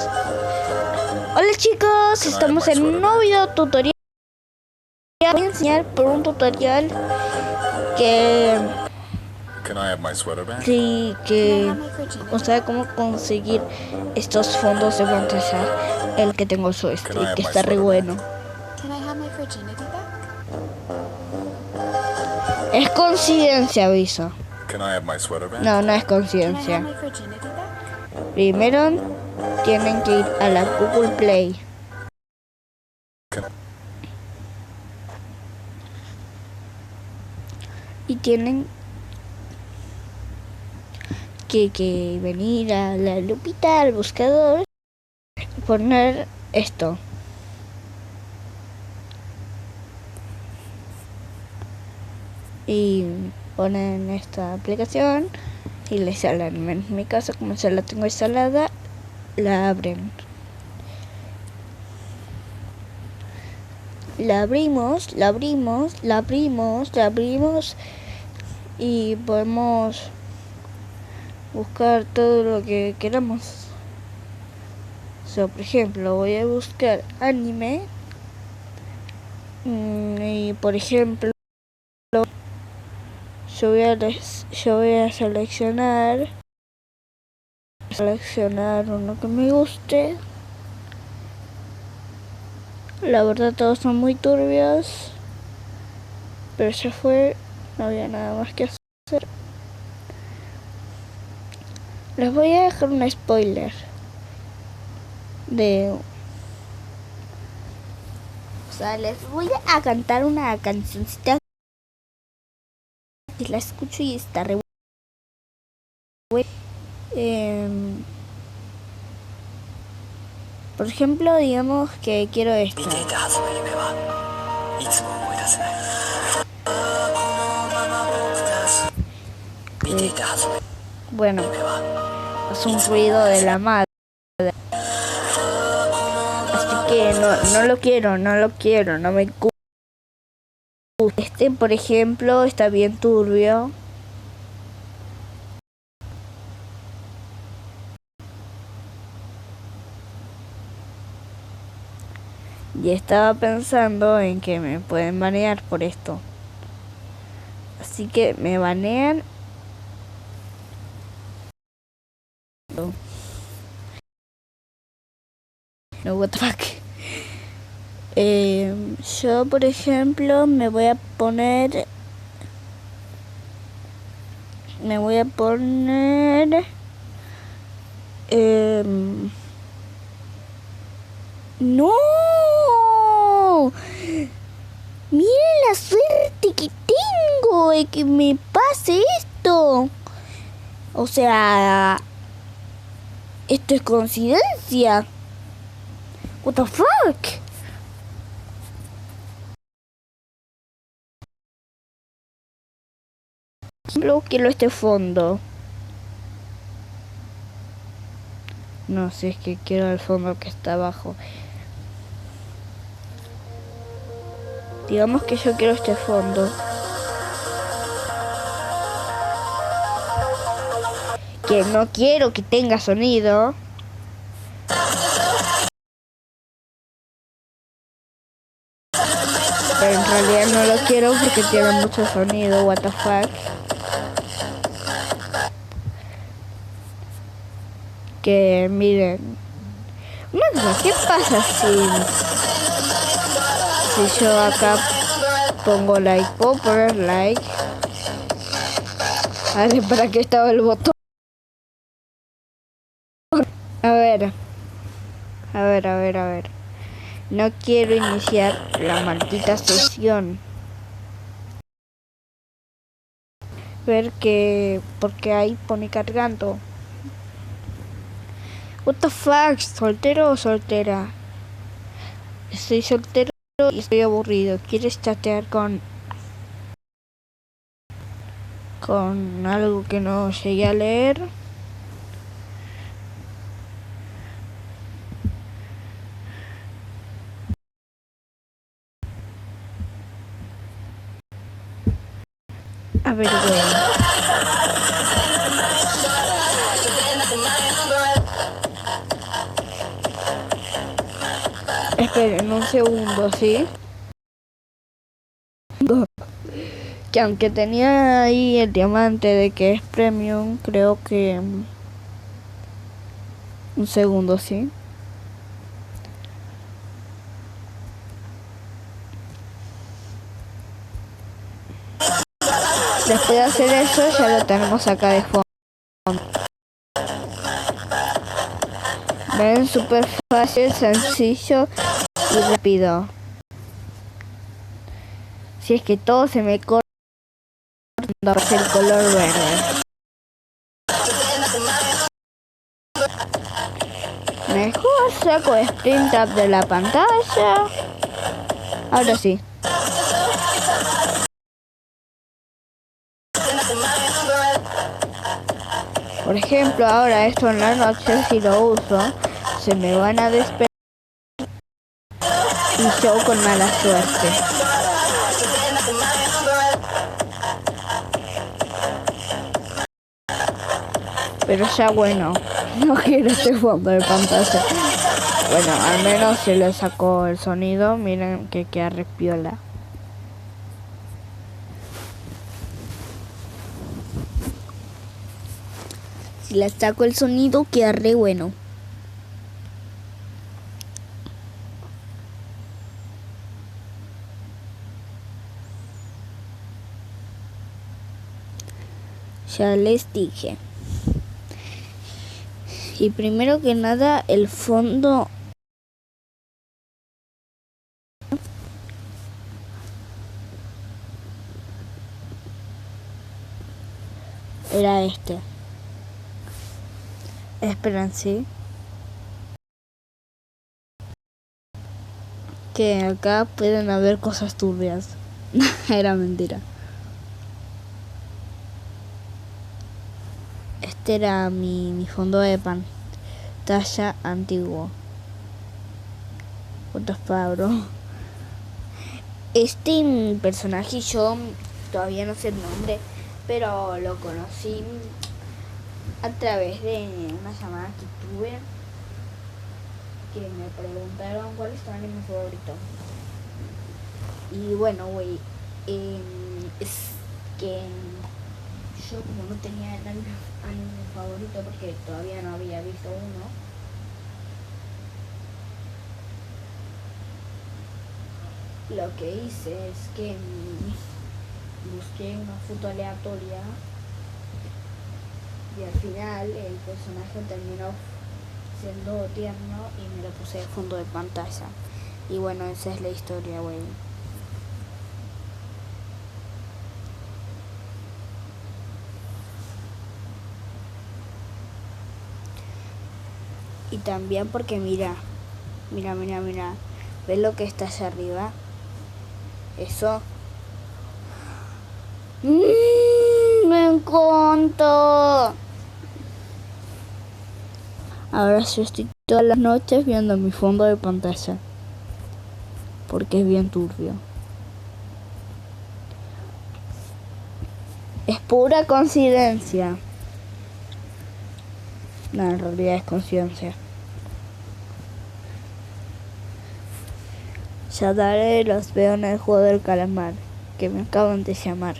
Hola chicos, estamos en un nuevo video tutorial. Voy a enseñar por un tutorial que o sea, cómo conseguir estos fondos de pantalla. El que tengo su que está re bueno. Es coincidencia, aviso. No, no es coincidencia. Primero tienen que ir a la Google Play. Y tienen que venir a la lupita, al buscador, y poner esto. Y ponen esta aplicación y la instalan. En mi caso, como ya la tengo instalada, la abren. La abrimos y podemos buscar todo lo que queramos. Por ejemplo, voy a buscar anime y por ejemplo yo voy a seleccionar uno que me guste. La verdad todos son muy turbios, pero ya fue, no había nada más que hacer. Les voy a dejar un spoiler les voy a cantar una cancioncita que la escucho y está re buena. Por ejemplo, digamos que quiero esta. Bueno, es un ruido de la madre. Así que no lo quiero, no me gusta. Este, por ejemplo, está bien turbio. Y estaba pensando en que me pueden banear por esto. Así que me banean. No, what the fuck. Yo, por ejemplo, me voy a poner... ¡No! Miren la suerte que tengo de que me pase esto. O sea, esto es coincidencia. What the fuck? Quiero este fondo. No sé, es que quiero el fondo que está abajo. Digamos que yo quiero este fondo. Que no quiero que tenga sonido. Pero en realidad no lo quiero porque tiene mucho sonido. What the fuck. Que miren. ¿Qué pasa si yo acá pongo like? ¿Puedo poner like? A ver, ¿para qué estaba el botón? A ver. No quiero iniciar la maldita sesión. Ver que... porque ahí pone cargando. What the fuck, ¿soltero o soltera? Estoy soltero y estoy aburrido. ¿Quieres chatear con algo que no llegué a leer? A ver, esperen un segundo, ¿sí? Que aunque tenía ahí el diamante de que es premium, creo que... Un segundo, ¿sí? Después de hacer eso, ya lo tenemos acá de fondo. Ven, súper fácil, sencillo y rápido. Si es que todo se me corta el color verde. Mejor saco sprint up de la pantalla. Ahora sí. Por ejemplo, ahora esto en la noche, si lo uso, se me van a despertar y yo con mala suerte. Pero ya bueno, no quiero este fondo de pantalla. Bueno, al menos se le sacó el sonido. Miren que queda re piola. Si le saco el sonido queda re bueno. Ya les dije. Y primero que nada, el fondo era este. Esperen, sí. Que acá pueden haber cosas turbias. Era mentira. Este era mi fondo de pantalla antiguo. Otros Pablo. Este personaje yo todavía no sé el nombre, pero lo conocí a través de una llamada que tuve, que me preguntaron cuál es tu anime favorito. Y bueno, güey, es que yo como no tenía el anime favorito porque todavía no había visto uno, lo que hice es que busqué una foto aleatoria y al final el personaje terminó siendo tierno y me lo puse de fondo de pantalla. Y bueno, esa es la historia, güey. Y también porque mira. ¿Ves lo que está allá arriba? Eso. Me encanta. Ahora yo estoy todas las noches viendo mi fondo de pantalla. Porque es bien turbio. Es pura coincidencia. No, en realidad es conciencia. Ya daré, los veo en el juego del calamar, que me acaban de llamar.